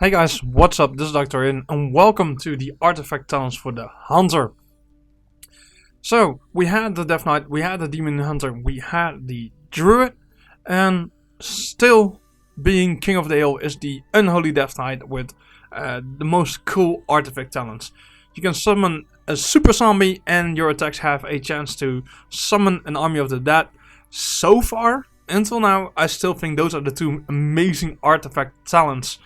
Hey guys, what's up? This is Dr. In, and welcome to the artifact talents for the Hunter. So, we had the Death Knight, we had the Demon Hunter, we had the Druid, and still being King of the Hill is the Unholy Death Knight with the most cool artifact talents. You can summon a super zombie and your attacks have a chance to summon an army of the dead. So far, until now, I still think those are the two amazing artifact talents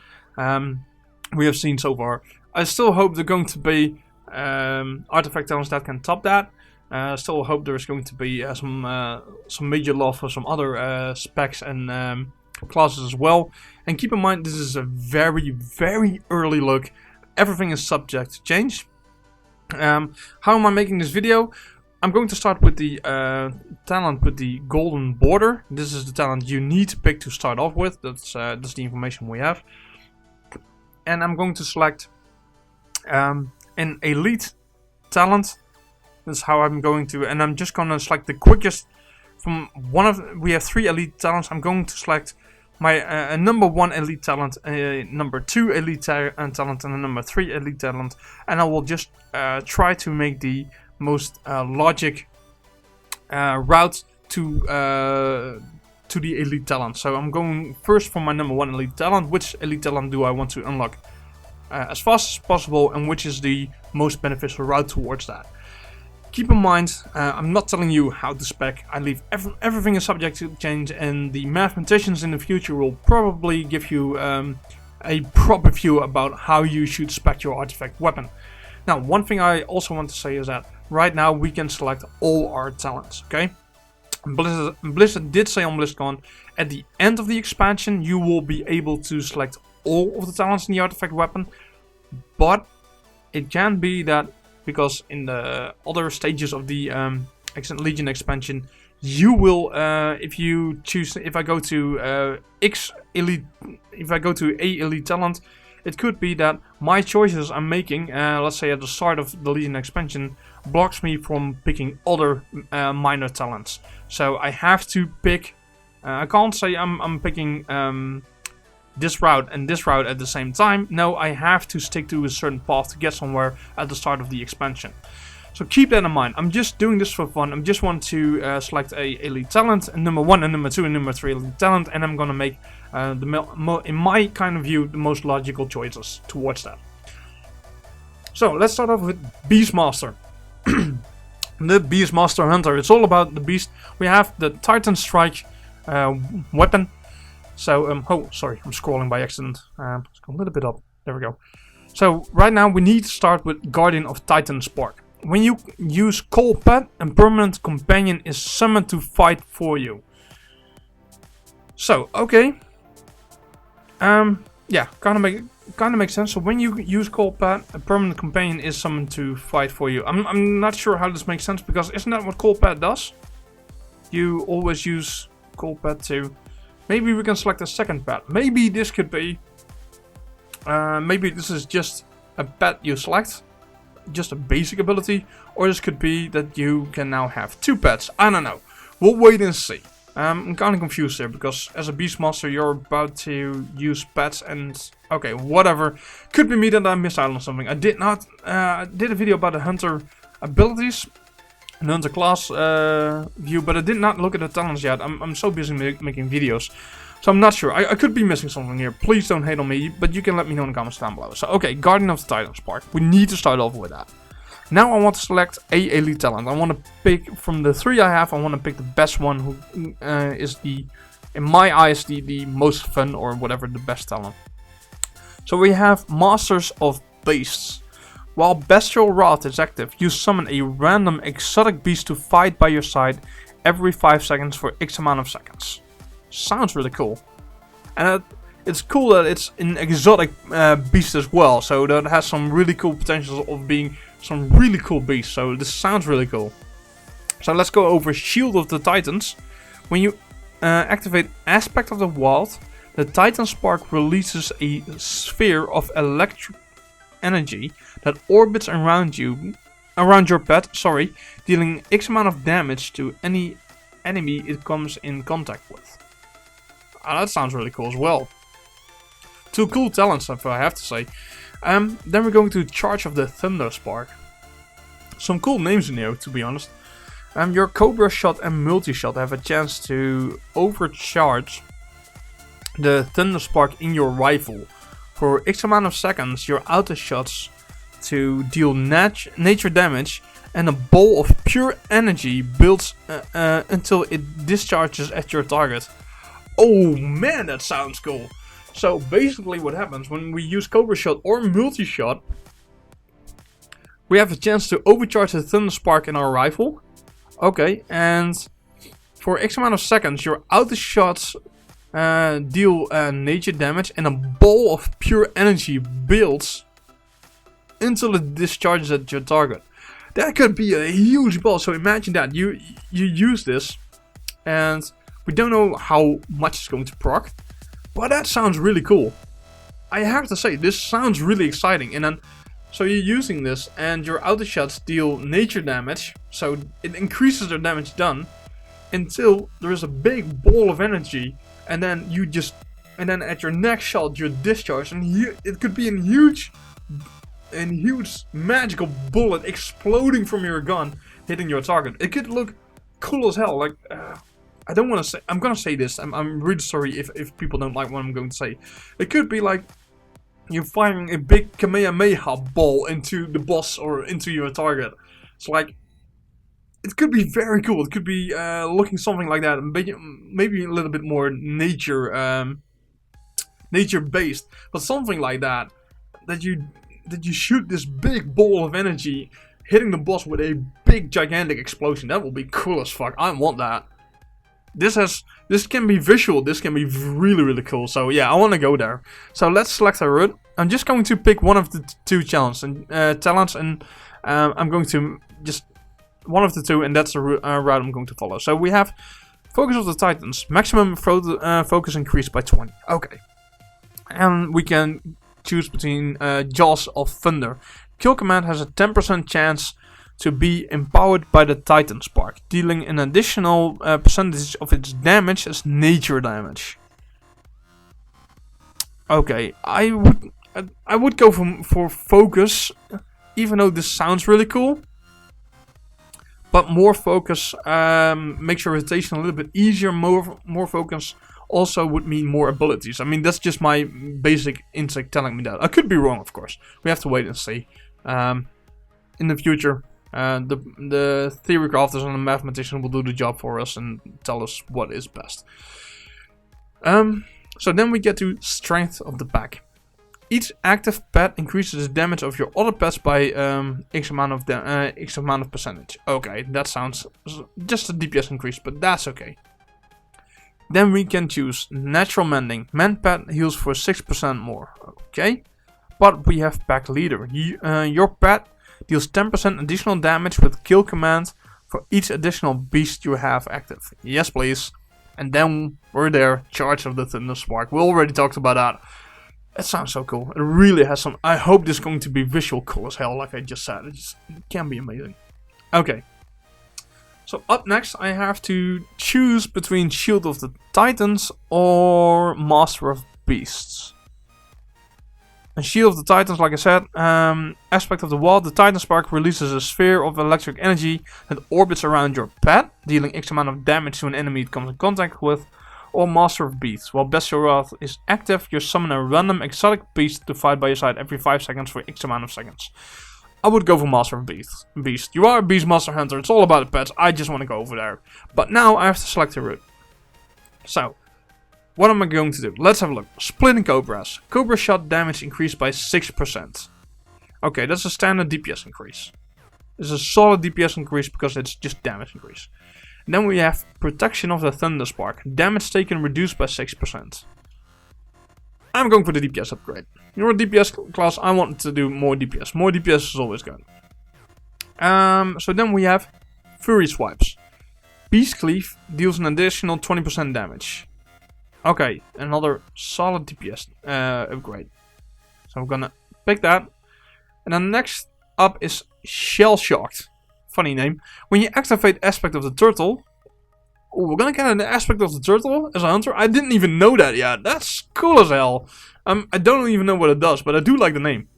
we have seen so far. I still hope they're going to be artifact talents that can top that. I still hope there's going to be some major love for some other specs and classes as well. And keep in mind, this is a very early look. Everything is subject to change. How am I making this video? I'm going to start with the talent with the golden border. This is the talent you need to pick to start off with. That's the information we have. And I'm going to select an elite talent. That's how I'm going to, and I'm just going to select the quickest from one of. We have 3 elite talents. I'm going to select my number 1 elite talent, number 2 elite talent, and a number 3 elite talent. And I will just try to make the most logic route to the elite talent. So I'm going first for my number 1 elite talent. Which elite talent do I want to unlock as fast as possible, and which is the most beneficial route towards that? Keep in mind, I'm not telling you how to spec. I leave everything is subject to change, and the mathematicians in the future will probably give you a proper view about how you should spec your artifact weapon. Now, one thing I also want to say is that right now we can select all our talents, okay? Blizzard did say on BlizzCon, at the end of the expansion you will be able to select all of the talents in the artifact weapon, but it can be that because in the other stages of the Legion expansion, you will, if I go to A elite talent, it could be that my choices I'm making, let's say at the start of the Legion expansion, blocks me from picking other minor talents. So I have to pick. I can't say I'm picking this route and this route at the same time. No, I have to stick to a certain path to get somewhere at the start of the expansion. So keep that in mind. I'm just doing this for fun. I just want to select a elite talent, and number 1 and number 2 and number 3 elite talent, and I'm gonna make in my kind of view, the most logical choices towards that. So let's start off with Beastmaster. The Beastmaster Hunter. It's all about the beast. We have the Titan Strike weapon. So, oh, sorry, I'm scrolling by accident. Let's go a little bit up. There we go. So, right now we need to start with Guardian of Titan Spark. When you use Coal Pet, a permanent companion is summoned to fight for you. So, okay. Yeah, kind of makes sense. So when you use Coal Pet, a permanent companion is summoned to fight for you. I'm not sure how this makes sense, because isn't that what Coal Pet does? You always use Coal Pet to. Maybe we can select a second pet. Maybe this could be. Maybe this is just a pet you select, just a basic ability, or this could be that you can now have 2 pets. I don't know. We'll wait and see. I'm kind of confused here, because as a Beastmaster you're about to use pets and okay, whatever. Could be me that I missed out on something. I did not. I did a video about the Hunter abilities and Hunter class view, but I did not look at the talents yet. I'm so busy making videos, so I'm not sure. I could be missing something here. Please don't hate on me, but you can let me know in the comments down below. So okay, Guardian of the Titan Spark. We need to start off with that. Now I want to select a elite talent. I want to pick from the 3 I have. I want to pick the best one, who is in my eyes, the most fun, or whatever, the best talent. So we have Masters of Beasts. While Bestial Wrath is active, you summon a random exotic beast to fight by your side every 5 seconds for X amount of seconds. Sounds really cool. And it's cool that it's an exotic beast as well, so that has some really cool potential of being some really cool beasts. So this sounds really cool. So let's go over Shield of the Titans. When you activate Aspect of the Wild, the Titan Spark releases a sphere of electric energy that orbits around your pet, dealing X amount of damage to any enemy it comes in contact with. That sounds really cool as well. Two cool talents, if I have to say. Then we're going to Charge of the Thunder Spark. Some cool names in here, to be honest. Your Cobra Shot and Multi-Shot have a chance to overcharge the Thunder Spark in your rifle. For X amount of seconds, your auto shots to deal nature damage, and a ball of pure energy builds until it discharges at your target. Oh man, that sounds cool. So basically what happens when we use Cobra Shot or Multi-Shot, we have a chance to overcharge the Thunder Spark in our rifle. Okay, and for X amount of seconds, your auto shots deal nature damage, and a ball of pure energy builds until it discharges at your target. That could be a huge ball. So imagine that you use this, and we don't know how much it's going to proc, but that sounds really cool. I have to say, this sounds really exciting. And then, so you're using this, and your auto shots deal nature damage, so it increases the damage done until there is a big ball of energy, and then at your next shot you discharge, and it could be a huge magical bullet exploding from your gun, hitting your target. It could look cool as hell. Like, I don't want to say. I'm gonna say this. I'm really sorry if people don't like what I'm going to say. It could be like you're firing a big Kamehameha ball into the boss or into your target. It's like, it could be very cool. It could be looking something like that. Maybe a little bit more nature based, but something like that. That you shoot this big ball of energy hitting the boss with a big gigantic explosion. That will be cool as fuck. I want that. This can be visual. This can be really, really cool. So yeah, I want to go there. So let's select a route. I'm just going to pick one of the two talents, and I'm going to just one of the two, and that's the route I'm going to follow. So we have Focus of the Titans, maximum focus increased by 20. Okay, and we can choose between Jaws of Thunder. Kill command has a 10% chance to be empowered by the Titan Spark, dealing an additional percentage of its damage as nature damage. Okay, I would go for focus, even though this sounds really cool. But more focus makes your rotation a little bit easier. More focus also would mean more abilities. I mean, that's just my basic instinct telling me that. I could be wrong, of course. We have to wait and see. In the future, the theory crafters and the mathematician will do the job for us and tell us what is best. So then we get to Strength of the Pack. Each active pet increases the damage of your other pets by X amount of percentage. Okay, that sounds just a DPS increase, but that's okay. Then we can choose Natural Mending. Mend pet heals for 6% more. Okay. But we have Pack Leader. Your pet deals 10% additional damage with kill command for each additional beast you have active. Yes, please. And then we're there. Charge of the Thunder Spark. We already talked about that. It sounds so cool. It really has some. I hope this is going to be visual cool as hell, like I just said. It can be amazing. Okay. So up next, I have to choose between Shield of the Titans or Master of Beasts. And Shield of the Titans, like I said, aspect of the wall. The Titan Spark releases a sphere of electric energy that orbits around your pet, dealing X amount of damage to an enemy it comes in contact with. Or Master of Beasts. While Bestial Wrath is active, you summon a random exotic beast to fight by your side every 5 seconds for X amount of seconds. I would go for Master of Beast. You are a Beastmaster Hunter, it's all about the pets, I just want to go over there. But now I have to select a route. So, what am I going to do? Let's have a look. Splitting Cobras. Cobra shot damage increased by 6%. Okay, that's a standard DPS increase. It's a solid DPS increase because it's just damage increase. Then we have Protection of the Thunder Spark. Damage taken reduced by 6%. I'm going for the DPS upgrade. You're a DPS class, I want to do more DPS. More DPS is always good. So then we have Fury Swipes. Beast Cleave deals an additional 20% damage. Okay, another solid DPS upgrade. So I'm gonna pick that. And then next up is Shell Shocked. Funny name. When you activate Aspect of the Turtle, Oh, we're gonna get an aspect of the turtle as a hunter. I didn't even know that yet. That's cool as hell. I don't even know what it does, but I do like the name.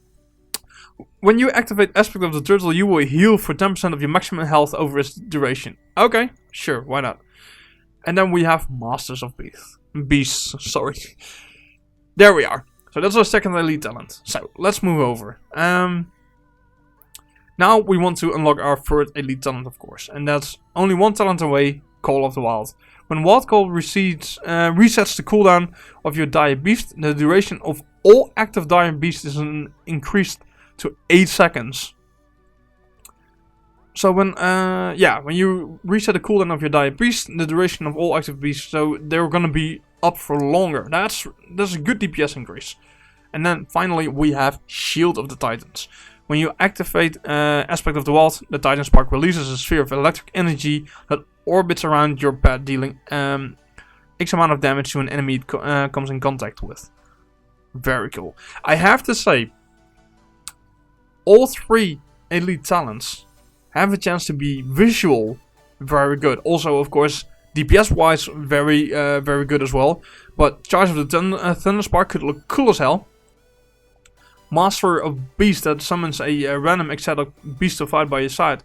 When you activate aspect of the turtle, you will heal for 10% of your maximum health over its duration. Okay, sure, why not? And then we have Masters of Beasts. Sorry. There we are. So that's our second elite talent. So let's move over. Now we want to unlock our third elite talent, of course, and that's only one talent away. Call of the Wild. When Wild Call resets the cooldown of your dire beast, the duration of all active dire beasts is increased to 8 seconds. So when you reset the cooldown of your dire beast, the duration of all active beasts, so they're gonna be up for longer. That's a good DPS increase. And then finally we have Shield of the Titans. When you activate Aspect of the Wild, the Titan Spark releases a sphere of electric energy that orbits around your pet, dealing X amount of damage to an enemy it comes in contact with. Very cool. I have to say, all three elite talents have a chance to be visual very good. Also, of course, DPS wise, very good as well. But Charge of the Thunder Spark could look cool as hell. Master of Beast that summons a random exotic beast to fight by your side.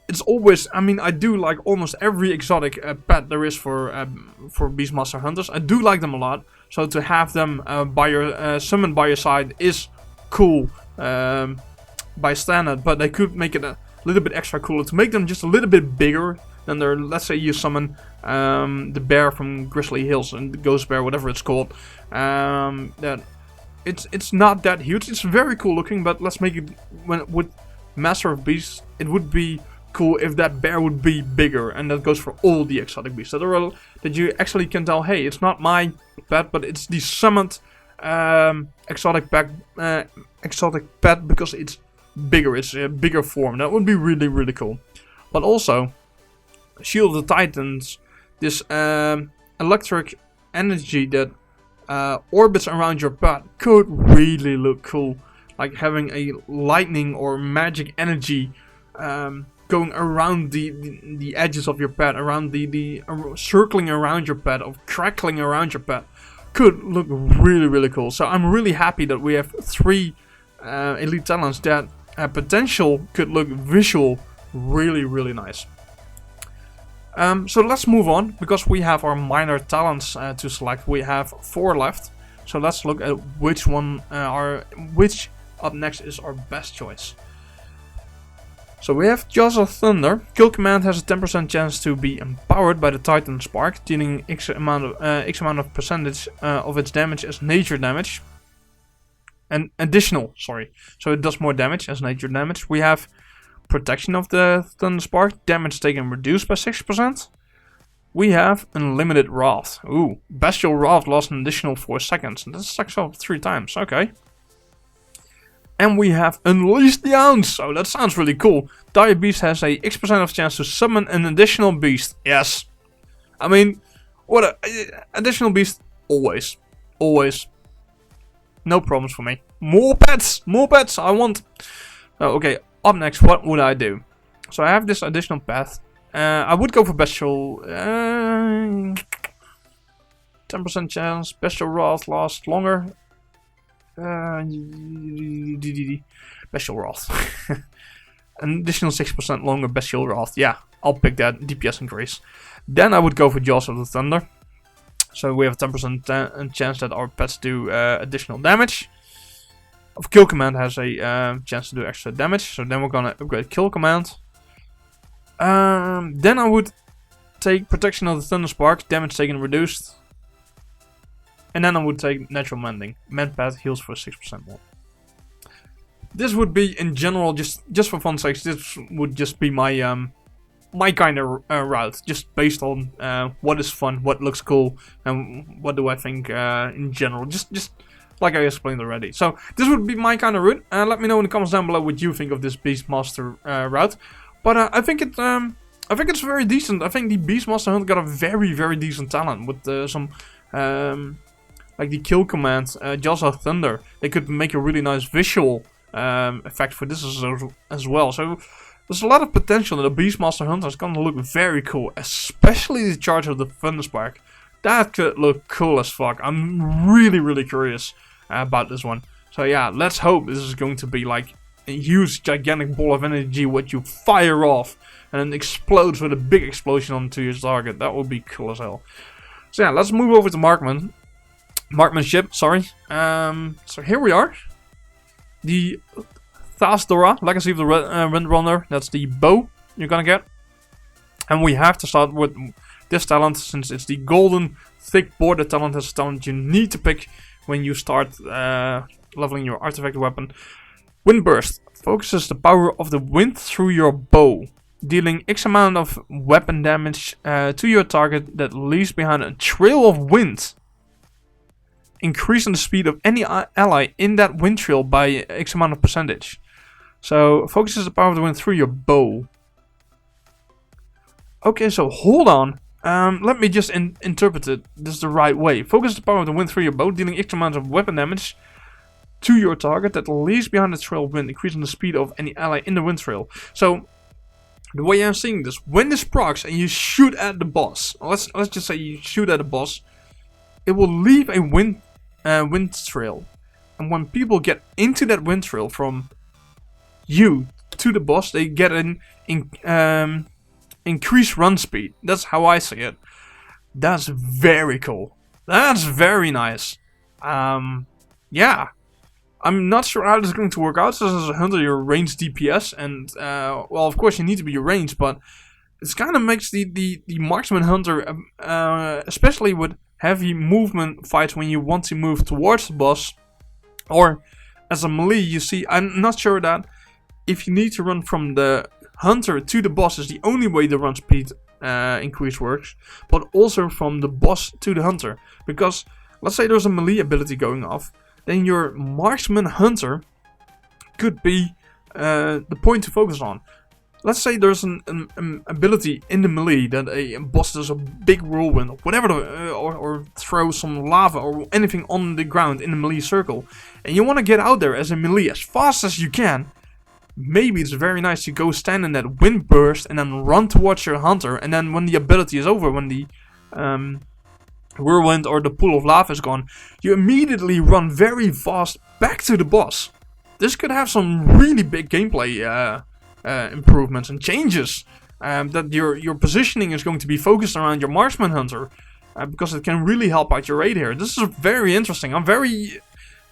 It's always, I mean, I do like almost every exotic pet there is for Beastmaster Hunters. I do like them a lot. So to have them summoned by your side is cool by standard. But they could make it a little bit extra cooler to make them just a little bit bigger than their. Let's say you summon the bear from Grizzly Hills and the Ghost Bear, whatever it's called. That it's not that huge. It's very cool looking, but let's make it with Master of Beasts. It would be cool if that bear would be bigger, and that goes for all the exotic beasts that you actually can tell, hey, it's not my pet, but it's the summoned exotic pet because it's bigger. It's a bigger form. That would be really, really cool. But also, Shield of the Titans, this electric energy that orbits around your pet could really look cool. Like having a lightning or magic energy going around the edges of your pet, around the circling around your pet, or crackling around your pet, could look really, really cool. So I'm really happy that we have three elite talents that potential could look visual really, really nice. So let's move on, because we have our minor talents to select. We have 4 left. So let's look at which one which up next is our best choice. So we have Jaws of Thunder. Kill command has a 10% chance to be empowered by the Titan Spark, dealing X amount of percentage of its damage as nature damage. And additional, sorry. So it does more damage as nature damage. We have Protection of the Thunder Spark, damage taken reduced by 6%. We have Unlimited Wrath. Ooh, Bestial Wrath lasts an additional 4 seconds. That stacks up 3 times, okay. And we have Unleash the Hounds. So that sounds really cool. Dire Beast has a X% of chance to summon an additional beast. Yes. I mean, what a additional beast. Always. Always. No problems for me. More pets. More pets. I want. Oh, okay. Up next, what would I do? So I have this additional path. I would go for Bestial. 10% chance. Bestial Wrath lasts longer. Bestial Wrath. An additional 6% longer Bestial Wrath. Yeah, I'll pick that. DPS increase. Then I would go for Jaws of the Thunder. So we have a 10% chance that our pets do additional damage. Kill command has a chance to do extra damage. So then we're gonna upgrade kill command. Then I would take Protection of the Thunder Spark. Damage taken reduced. And then I would take Natural Mending. Mend Pet heals for 6% more. This would be, in general, just for fun's sake, this would just be my my kind of route. Just based on what is fun, what looks cool, and what do I think in general. Just like I explained already. So this would be my kind of route. Let me know in the comments down below what you think of this Beastmaster route. But I think it's very decent. I think the Beastmaster Hunt got a very, very decent talent with some. Like the kill command, Jaws of Thunder. They could make a really nice visual effect for this as well. So There's a lot of potential that the Beastmaster Hunter is gonna look very cool, especially the charge of the Thunderspark. That could look cool as fuck. I'm really curious about this one. So yeah, let's hope this is going to be like a huge, gigantic ball of energy what you fire off and it explodes with a big explosion onto your target. That would be cool as hell. So yeah, let's move over to marksmanship. Sorry. So here we are. The Thasdora, Legacy of the Windrunner. That's the bow you're gonna get. And we have to start with this talent, since it's the golden thick border talent. That's a talent you need to pick when you start leveling your artifact weapon. Windburst focuses the power of the wind through your bow, dealing X amount of weapon damage to your target that leaves behind a trail of wind, increasing the speed of any ally in that wind trail by X amount of percentage. So, focuses the power of the wind through your bow. Okay, so hold on. Let me just interpret this the right way. Focus the power of the wind through your bow, dealing X amount of weapon damage to your target that leaves behind the trail of wind, increasing the speed of any ally in the wind trail. So, the way I'm seeing this, when this procs and you shoot at the boss, let's just say you shoot at the boss, it will leave a wind trail, and when people get into that wind trail from you to the boss, they get an increased run speed. That's how I see it. That's very cool. That's very nice. Yeah. I'm not sure how this is going to work out. So as a hunter, your range DPS, and well, of course you need to be ranged, but it kind of makes the marksman hunter, especially with heavy movement fights when you want to move towards the boss, or as a melee, you see, I'm not sure that if you need to run from the hunter to the boss is the only way the run speed increase works, but also from the boss to the hunter. Because let's say there's a melee ability going off, then your marksman hunter could be the point to focus on. Let's say there's an ability in the melee that a boss does a big whirlwind or whatever, or throw some lava or anything on the ground in the melee circle, and you want to get out there as a melee as fast as you can. Maybe it's very nice to go stand in that wind burst and then run towards your hunter, and then when the ability is over, when the whirlwind or the pool of lava is gone, you immediately run very fast back to the boss. This could have some really big gameplay improvements and changes. That your positioning is going to be focused around your marksman hunter, because it can really help out your raid here. This is very interesting. I'm very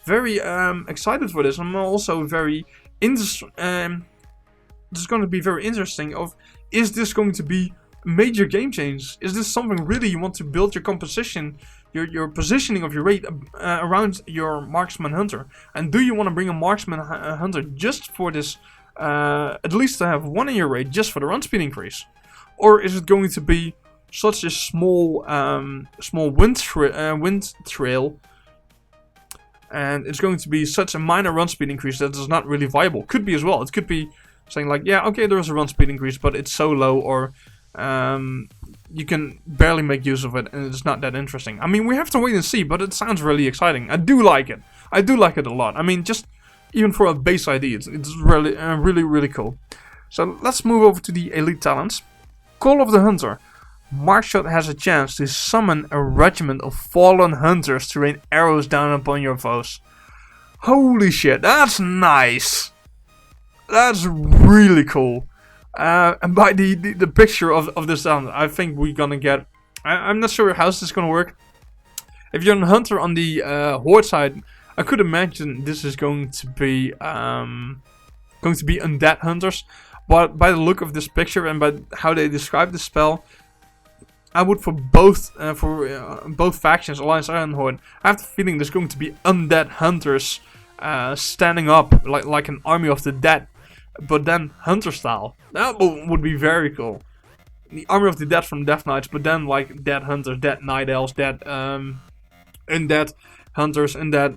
excited for this. I'm also very this is going to be very interesting. Is this going to be a major game change? Is this something really you want to build your composition, your positioning of your raid around your marksman hunter? And do you want to bring a marksman hunter just for this? At least to have one in your raid just for the run speed increase, or is it going to be such a small wind trail, and it's going to be such a minor run speed increase that is not really viable? Could be as well. It could be saying like, yeah, okay, there is a run speed increase, but it's so low, or you can barely make use of it, and it's not that interesting. I mean, we have to wait and see, but it sounds really exciting. I do like it. I do like it a lot. I mean, just even for a base ID, it's really cool. So let's move over to the elite talents. Call of the Hunter. Markshot has a chance to summon a regiment of fallen hunters to rain arrows down upon your foes. Holy shit, that's nice. That's really cool. And by the picture of this talent, I think we're gonna get... I'm not sure how this is gonna work. If you're a hunter on the horde side, I could imagine this is going to be undead hunters, but by the look of this picture and by how they describe the spell, I would for both factions, Alliance and Horde. I have the feeling there's going to be undead hunters standing up like an army of the dead, but then hunter style. That would be very cool. The army of the dead from Death Knights, but then like dead hunters, dead night elves, dead undead hunters, and that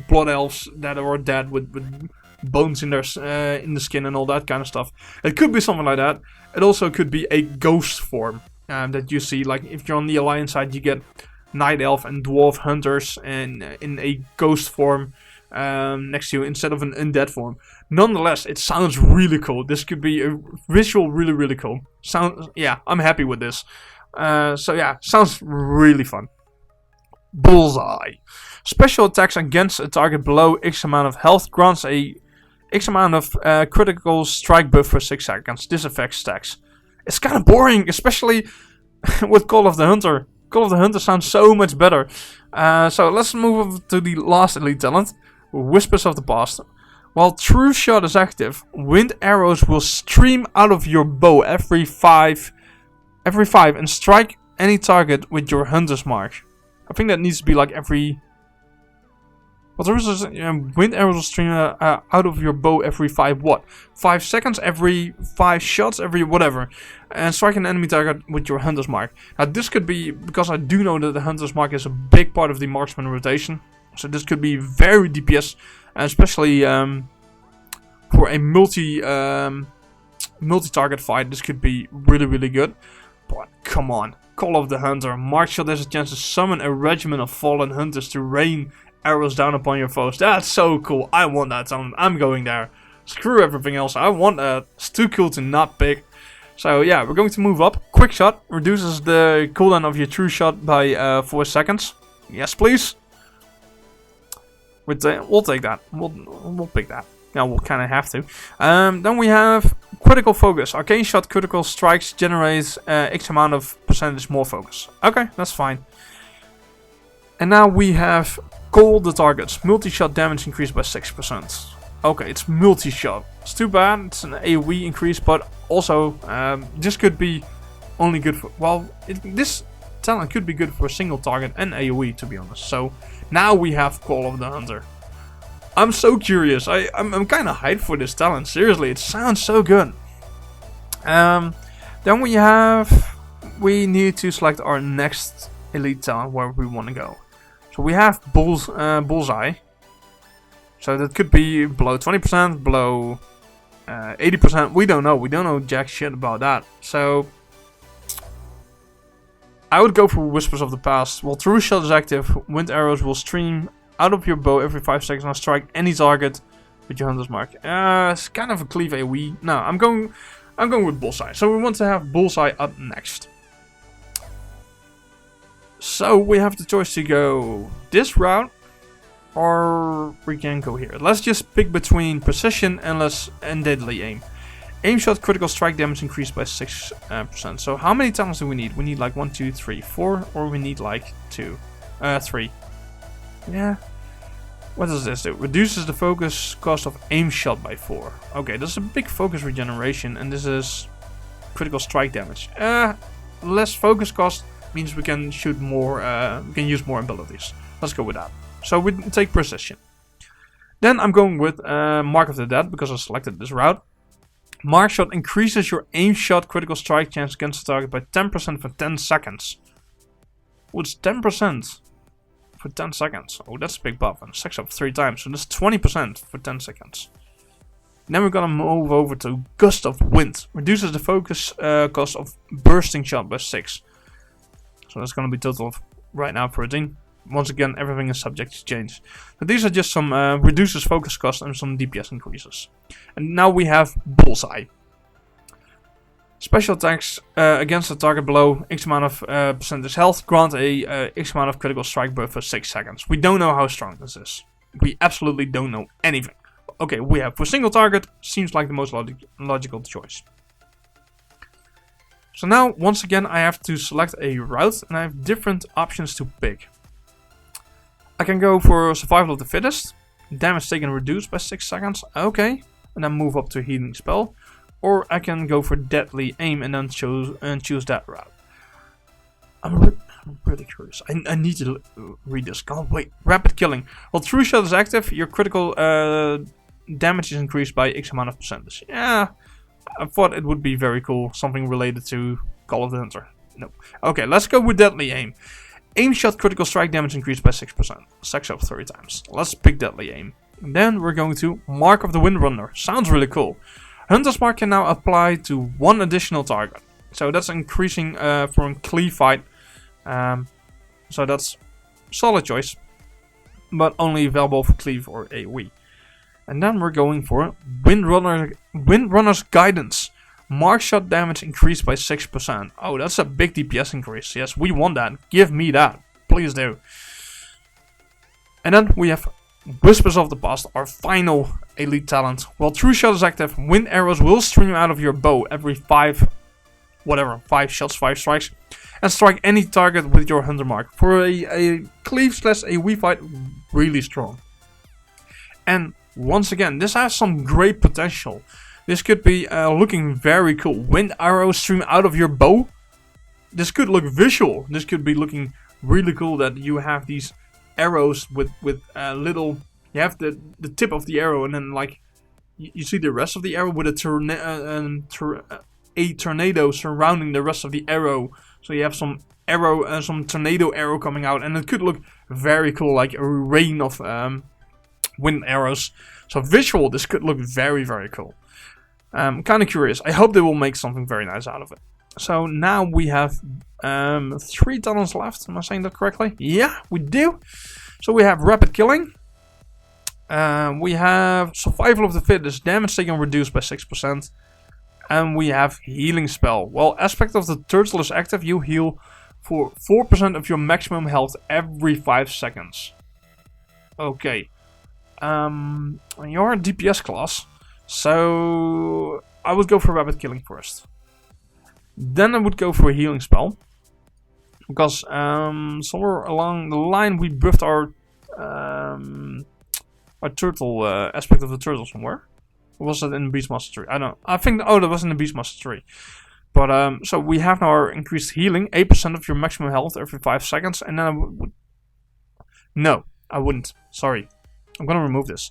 blood elves that are dead with bones in their in the skin and all that kind of stuff. It could be something like that. It also could be a ghost form that you see. Like if you're on the Alliance side, you get night elf and dwarf hunters, and in a ghost form next to you instead of an undead form. Nonetheless, it sounds really cool. This could be a visual really cool. Yeah, I'm happy with this. So yeah, sounds really fun. Bullseye. Special attacks against a target below X amount of health grants a X amount of critical strike buff for 6 seconds. This effect stacks. It's kind of boring, especially with Call of the Hunter. Call of the Hunter sounds so much better. So let's move over to the last elite talent, Whispers of the Past. While True Shot is active, wind arrows will stream out of your bow every five and strike any target with your hunter's mark. I think that needs to be like every... What there is wind arrows will stream out of your bow every 5 what? 5 seconds, every 5 shots, every whatever. And strike an enemy target with your hunter's mark. Now this could be, because I do know that the hunter's mark is a big part of the marksman rotation. So this could be very DPS, especially for a multi-target fight. This could be really good. But come on, Call of the Hunter. Mark shot has a chance to summon a regiment of fallen hunters to rain arrows down upon your foes. That's so cool. I want that talent. I'm going there. Screw everything else. I want that. It's too cool to not pick. So yeah, we're going to move up. Quick shot reduces the cooldown of your true shot by 4 seconds. Yes, please. We'll take that. We'll pick that. Yeah, we'll kind of have to. Then we have critical focus. Arcane shot critical strikes generates X amount of percentage more focus. Okay, that's fine. And now we have call the targets. Multi-shot damage increased by 6%. Okay, it's multi-shot. It's too bad. It's an AoE increase, but also this could be only good for... Well, this talent could be good for a single target and AoE, to be honest. So now we have Call of the Hunter. I'm so curious. I'm kind of hyped for this talent. Seriously, it sounds so good. Then we need to select our next elite talent where we want to go. So we have Bullseye. So that could be below 20%, below 80%. We don't know. We don't know jack shit about that. So I would go for Whispers of the Past. While True Shot is active, wind arrows will stream out of your bow every 5 seconds and strike any target with your hunter's mark. It's kind of a cleave AoE. No, I'm going with Bullseye. So we want to have Bullseye up next. So we have the choice to go this route, or we can go here. Let's just pick between precision and deadly aim. Aim shot critical strike damage increased by 6%. So how many talents do we need? We need like 1, 2, 3, 4, or we need like 3. Yeah. What does this do? Reduces the focus cost of aim shot by 4. Okay, that's a big focus regeneration, and this is critical strike damage. Less focus cost means we can shoot more. We can use more abilities. Let's go with that. So we take precision. Then I'm going with Mark of the Dead because I selected this route. Mark shot increases your aim shot critical strike chance against the target by 10% for 10 seconds. Oh, it's 10% for 10 seconds. Oh, that's a big buff. And stacks up 3 times. So that's 20% for 10 seconds. Then we're gonna move over to Gust of Wind. Reduces the focus cost of bursting shot by 6. So that's gonna be total of right now 13. Once again, everything is subject to change. But these are just some reduces focus cost and some DPS increases. And now we have Bullseye. Special attacks against the target below X amount of percentage health grant a X amount of critical strike buff for 6 seconds. We don't know how strong this is. We absolutely don't know anything. Okay, we have for single target, seems like the most logical choice. So now, once again, I have to select a route and I have different options to pick. I can go for Survival of the Fittest, damage taken reduced by 6 seconds, okay, and then move up to Healing Spell. Or I can go for Deadly Aim and then choose that route. I'm really curious. I need to read this. Can't wait. Rapid Killing. While True Shot is active, your critical damage is increased by X amount of percentage. Yeah, I thought it would be very cool. Something related to Call of the Hunter. No. Okay, let's go with Deadly Aim. Aim shot critical strike damage increased by 6%. Stacks up 30 times. Let's pick Deadly Aim. Then we're going to Mark of the Windrunner. Sounds really cool. Hunter's Mark can now apply to 1 additional target. So that's increasing for a cleave fight. So that's solid choice. But only available for cleave or AoE. And then we're going for Windrunner's Guidance. Mark shot damage increased by 6%. Oh, that's a big DPS increase. Yes, we want that. Give me that. Please do. And then we have Whispers of the Past, our final elite talent. While True Shot is active, wind arrows will stream out of your bow every 5 shots, 5 strikes, and strike any target with your hunter mark. For a cleave / AoE fight, really strong. And once again, this has some great potential. This could be looking very cool. Wind arrows stream out of your bow. This could look visual. This could be looking really cool that you have these arrows with little. You have the tip of the arrow, and then like you see the rest of the arrow with a tornado surrounding the rest of the arrow. So you have some tornado arrow coming out, and it could look very cool, like a rain of wind arrows. So visual, this could look very, very cool. I'm kind of curious. I hope they will make something very nice out of it. So now we have 3 talents left. Am I saying that correctly? Yeah, we do. So we have Rapid Killing. We have Survival of the Fittest. Damage taken reduced by 6%. And we have Healing Spell. While Aspect of the Turtle is active, you heal for 4% of your maximum health every 5 seconds. Okay. You're a DPS class. So I would go for Rapid Killing first. Then I would go for a Healing Spell. Because somewhere along the line we buffed our turtle aspect of the turtle somewhere. Or was it in the Beastmaster tree? I don't know. I think that was in the Beastmaster tree. But so we have now our increased healing, 8% of your maximum health every 5 seconds, and then I would. No, I wouldn't. Sorry, I'm gonna remove this.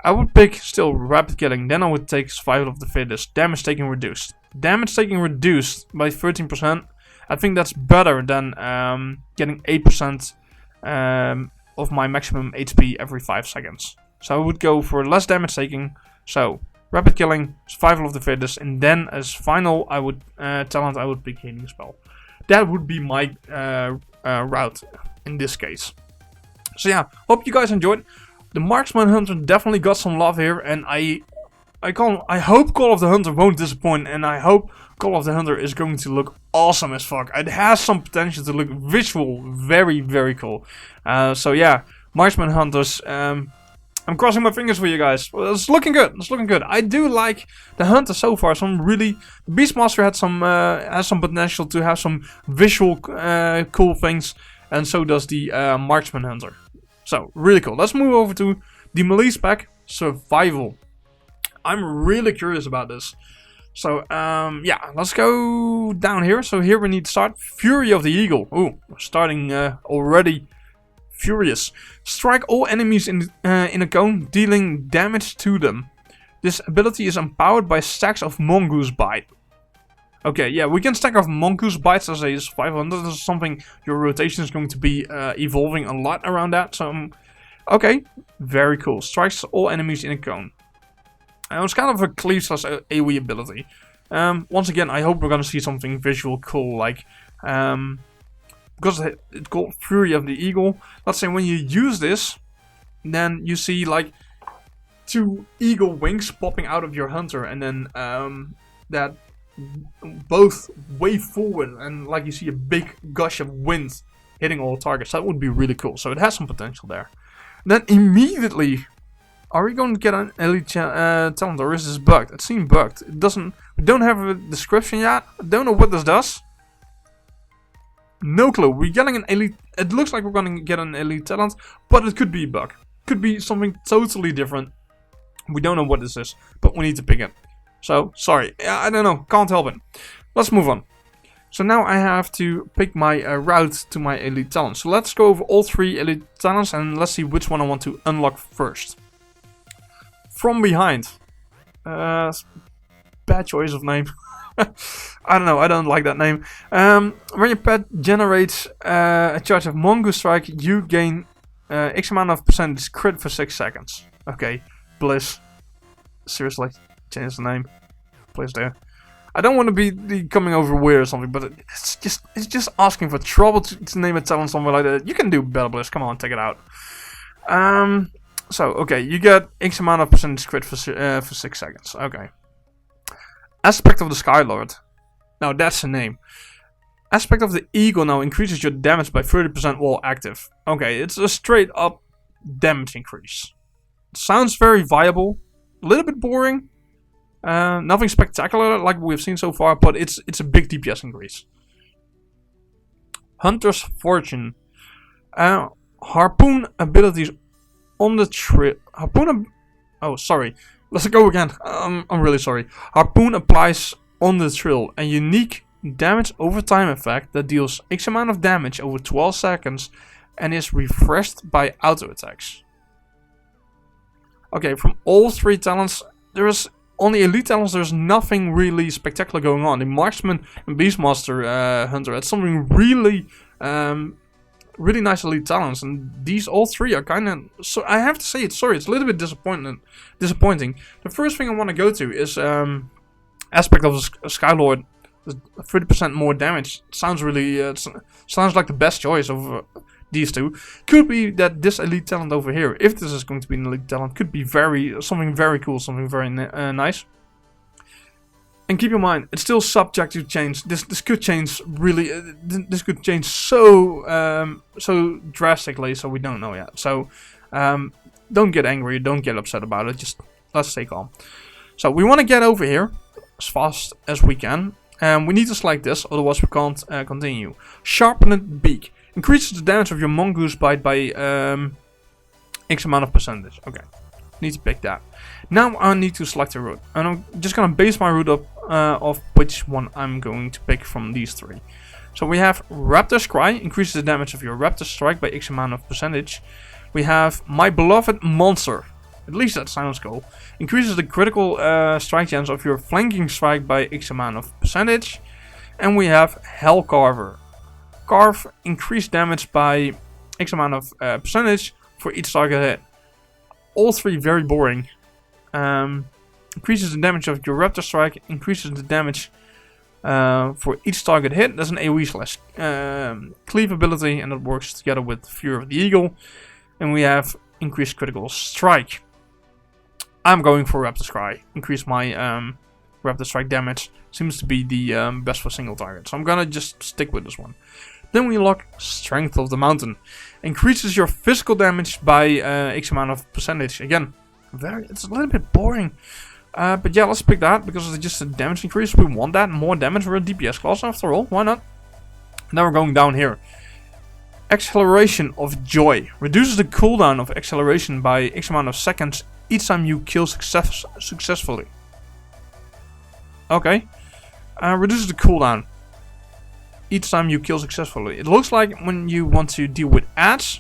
I would pick still Rapid Killing. Then I would take Survival of the Fittest. Damage taking reduced. Damage taking reduced by 13%. I think that's better than getting 8% of my maximum HP every 5 seconds. So I would go for less damage taking. So Rapid Killing, Survival of the Fittest, and then as final I would talent I would pick Healing Spell. That would be my route in this case. So yeah, hope you guys enjoyed. The Marksman Hunter definitely got some love here, and I hope Call of the Hunter won't disappoint, and I hope Call of the Hunter is going to look awesome as fuck. It has some potential to look visual, very, very cool. So yeah, Marksman Hunters, I'm crossing my fingers for you guys. Well, it's looking good. It's looking good. I do like the Hunter so far. The Beastmaster had has some potential to have some visual cool things, and so does the Marksman Hunter. So really cool. Let's move over to the melee spec, Survival. I'm really curious about this. So yeah, let's go down here. So here we need to start Fury of the Eagle. Ooh, we're starting already furious. Strike all enemies in a cone, dealing damage to them. This ability is empowered by stacks of Mongoose Bite. Okay, yeah, we can stack off Mongoose Bites as a survival, and this is something your rotation is going to be evolving a lot around that. So, okay, very cool. Strikes all enemies in a cone. It's kind of a cleave / AoE ability. Once again, I hope we're gonna see something visual cool, like because it's called Fury of the Eagle. Let's say when you use this, then you see like 2 eagle wings popping out of your hunter, and then that both wave forward, and like you see a big gush of wind hitting all targets. That would be really cool. So it has some potential there. Then immediately, are we going to get an elite talent, or is this bugged? It seems bugged. It doesn't. We don't have a description yet. I don't know what this does. No clue. We're getting an elite. It looks like we're going to get an elite talent, but it could be a bug. Could be something totally different. We don't know what this is, but we need to pick it. So, sorry, I don't know, can't help it. Let's move on. So now I have to pick my route to my elite talent. So let's go over all 3 elite talents and let's see which one I want to unlock first. From Behind. Bad choice of name. I don't know, I don't like that name. When your pet generates a charge of Mongoose Strike, you gain X amount of percentage crit for 6 seconds. Okay, Bliss. Seriously. Change the name, please do. I don't want to be coming over weird or something, but it's just asking for trouble to name a talent something like that. You can do better, Bliss. Come on, take it out. So, okay, you get X amount of percentage crit for 6 seconds. Okay. Aspect of the Skylord. Now, that's the name. Aspect of the Eagle now increases your damage by 30% while active. Okay, it's a straight up damage increase. Sounds very viable. A little bit boring. Nothing spectacular like we've seen so far, but it's a big DPS increase. Hunter's Fortune. Harpoon abilities on the trip. Oh, sorry. Let's go again. I'm really sorry. Harpoon applies on the trill a unique damage over time effect that deals X amount of damage over 12 seconds and is refreshed by auto attacks. Okay, from all 3 talents, on the elite talents, there's nothing really spectacular going on. The marksman and beastmaster hunter had something really nice elite talents, and these all 3 are kind of. So I have to say, it's a little bit disappointing. The first thing I want to go to is aspect of Skylord. 30% more damage sounds really sounds like the best choice of these 2. Could be that this elite talent over here, if this is going to be an elite talent, could be something very cool, something very nice. And keep in mind, it's still subject to change. This could change really. This could change so drastically. So we don't know yet. So don't get angry. Don't get upset about it. Just let's stay calm. So we want to get over here as fast as we can. We need to select this, otherwise we can't continue. Sharpened Beak. Increases the damage of your mongoose bite by X amount of percentage. Okay. Need to pick that. Now I need to select a route. And I'm just going to base my route up of which one I'm going to pick from these 3. So we have Raptor's Cry. Increases the damage of your Raptor Strike by X amount of percentage. We have My Beloved Monster. At least that sounds cool. Increases the critical strike chance of your flanking strike by X amount of percentage. And we have Hell Carver. Carve increased damage by X amount of percentage for each target hit. All 3 very boring. Increases the damage of your Raptor Strike. Increases the damage for each target hit. That's an AoE / cleave ability, and that works together with Fury of the Eagle. And we have increased critical strike. I'm going for Raptor Strike. Increase my Raptor Strike damage. Seems to be the best for single target. So I'm gonna just stick with this one. Then we unlock Strength of the Mountain. Increases your physical damage by X amount of percentage. Again, it's a little bit boring. But yeah, let's pick that because it's just a damage increase. We want that. More damage for a DPS class after all. Why not? Now we're going down here. Acceleration of Joy. Reduces the cooldown of acceleration by X amount of seconds each time you kill successfully. Okay. Reduces the cooldown each time you kill successfully. It looks like when you want to deal with ads,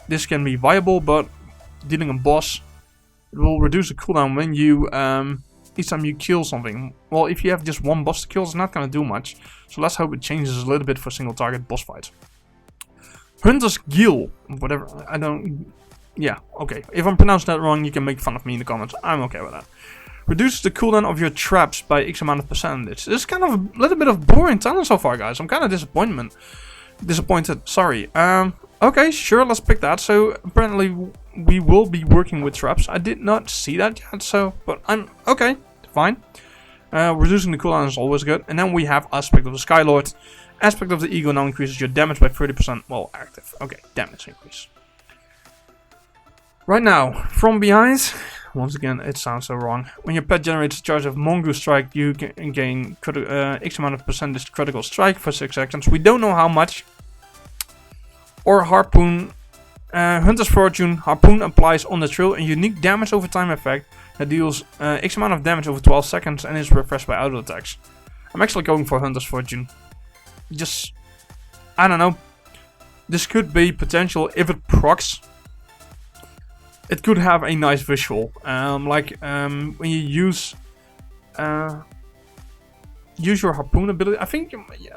this can be viable, but dealing a boss, it will reduce the cooldown when you each time you kill something. Well, if you have just one boss to kill, it's not gonna do much. So let's hope it changes a little bit for single target boss fights. Hunter's Gill, whatever. Yeah, okay. If I'm pronouncing that wrong, you can make fun of me in the comments. I'm okay with that. Reduces the cooldown of your traps by X amount of percentage. This is kind of a little bit of boring talent so far, guys. I'm kind of disappointed. Sorry. Okay, sure, let's pick that. So apparently we will be working with traps. I did not see that yet, so but I'm okay, fine. Reducing the cooldown is always good. And then we have Aspect of the Skylord. Aspect of the Eagle now increases your damage by 30% while active. Okay, damage increase. Right now, from behind. Once again, it sounds so wrong. When your pet generates a charge of Mongoose Strike, you can gain X amount of percentage critical strike for 6 seconds. We don't know how much. Or Harpoon. Hunter's Fortune. Harpoon applies on the trail a unique damage over time effect that deals X amount of damage over 12 seconds and is refreshed by auto attacks. I'm actually going for Hunter's Fortune. Just, I don't know. This could be potential if it procs. It could have a nice visual, when you use your harpoon ability. I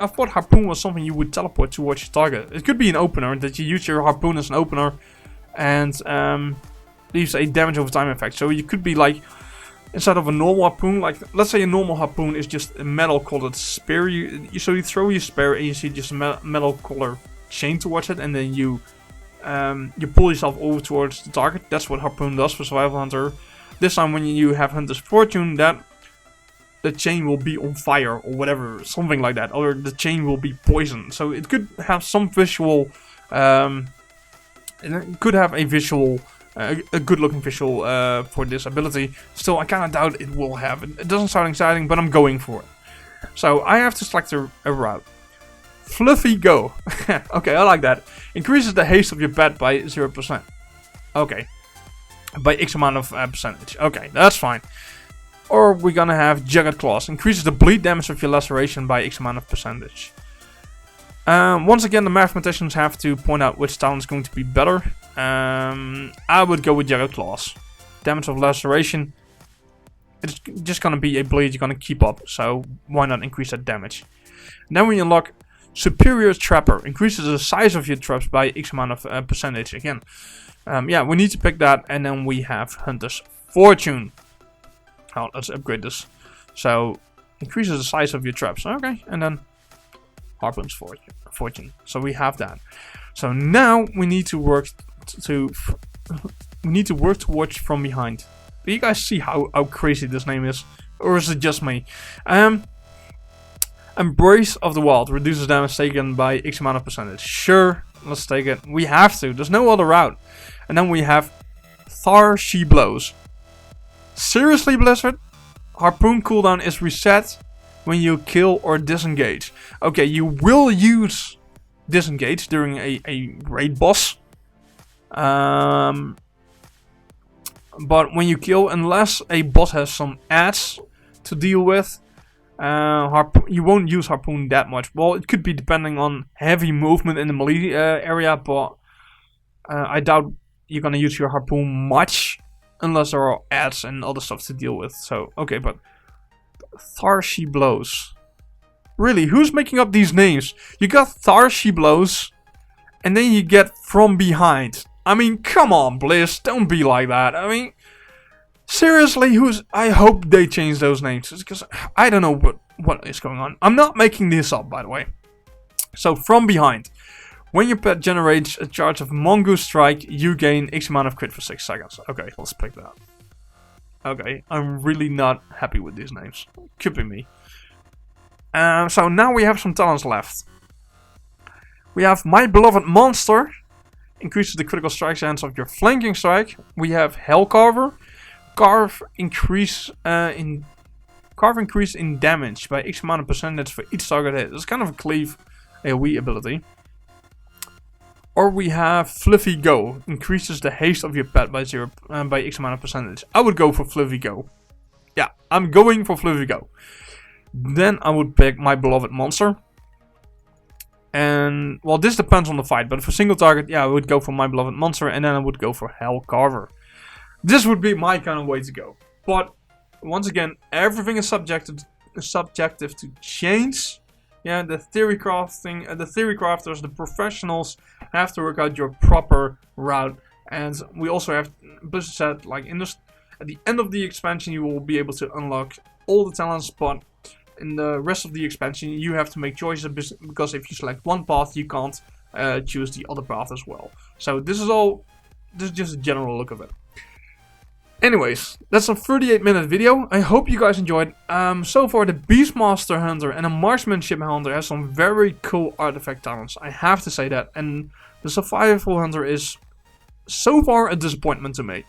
thought harpoon was something you would teleport towards your target. It could be an opener that you use your harpoon as an opener, and leaves a damage over time effect. So you could be like, instead of a normal harpoon, like let's say a normal harpoon is just a metal colored spear. So you throw your spear and you see just a metal colored chain towards it, and then you you pull yourself over towards the target. That's what Harpoon does for Survival Hunter. This time when you have Hunter's Fortune, that the chain will be on fire or whatever, something like that, or the chain will be poisoned. So it could have some visual, it could have a visual, a good looking visual for this ability. Still, I kind of doubt it will have. It doesn't sound exciting, but I'm going for it. So I have to select a route. Fluffy Go. Okay, I like that. Increases the haste of your pet by 0%. Okay. By X amount of percentage. Okay, that's fine. Or we're gonna have Jagged Claws. Increases the bleed damage of your laceration by X amount of percentage. Once again, the mathematicians have to point out which talent is going to be better. I would go with Jagged Claws. Damage of laceration. It's just gonna be a bleed you're gonna keep up. So why not increase that damage? And then we unlock Superior Trapper. Increases the size of your traps by X amount of percentage. Again, yeah, we need to pick that. And then we have Hunter's Fortune. Oh, let's upgrade this. So, increases the size of your traps. Okay, and then Harpoon's Fortune. So we have that. So now we need to work towards From Behind. Do you guys see how crazy this name is? Or is it just me? Embrace of the Wild reduces damage taken by X amount of percentage. Sure, let's take it. We have to. There's no other route. And then we have Thar She Blows. Seriously, Blizzard? Harpoon cooldown is reset when you kill or disengage. Okay, you will use disengage during a raid boss. But when you kill, unless a boss has some ads to deal with, you won't use Harpoon that much. Well, it could be depending on heavy movement in the melee area, but I doubt you're gonna use your Harpoon much. Unless there are ads and other stuff to deal with. So, okay, but Thar She Blows. Really, who's making up these names? You got Thar She Blows, and then you get From Behind. I mean, come on, Blizz, don't be like that. I mean, seriously, I hope they change those names. Because I don't know what is going on. I'm not making this up, by the way. So, From Behind. When your pet generates a charge of Mongoose Strike, you gain X amount of crit for 6 seconds. Okay, let's pick that. Okay, I'm really not happy with these names. Could be me. So now we have some talents left. We have My Beloved Monster. Increases the critical strike chance of your flanking strike. We have Hellcarver. Carve increase in damage by X amount of percentage for each target hit. It's kind of a cleave AoE ability. Or we have Fluffy Go. Increases the haste of your pet by X amount of percentage. I would go for Fluffy Go. Yeah, I'm going for Fluffy Go. Then I would pick My Beloved Monster. And, well, this depends on the fight. But for single target, yeah, I would go for My Beloved Monster. And then I would go for Hellcarver. This would be my kind of way to go. But, once again, everything is subjective to change. Yeah, the theory crafters, the professionals have to work out your proper route. And we also have, Blizzard said, like at the end of the expansion, you will be able to unlock all the talents. But in the rest of the expansion, you have to make choices because if you select one path, you can't choose the other path as well. So this is just a general look of it. Anyways, that's a 38-minute video. I hope you guys enjoyed. So far, the Beastmaster Hunter and the Marksmanship Hunter have some very cool artifact talents. I have to say that. And the Survival Hunter is so far a disappointment to me.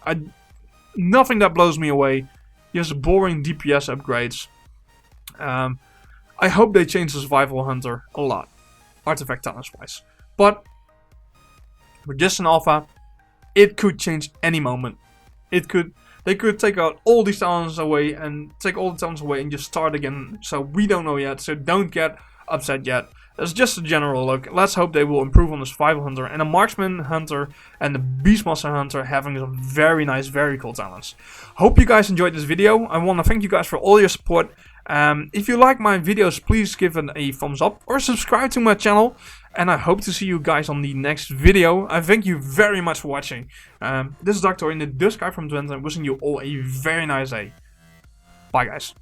Nothing that blows me away. Just boring DPS upgrades. I hope they change the Survival Hunter a lot, artifact talents wise. But we're just an alpha. It could change any moment. They could take out all these talents away and take all the talents away and just start again. So we don't know yet. So don't get upset yet. It's just a general look. Let's hope they will improve on the Survival Hunter and the Marksman Hunter and the Beastmaster Hunter having some very nice, very cool talents. Hope you guys enjoyed this video. I want to thank you guys for all your support. If you like my videos, please give it a thumbs up or subscribe to my channel. And I hope to see you guys on the next video. I thank you very much for watching. This is Dr. in the Dust Guy from Twente, wishing you all a very nice day. Bye guys.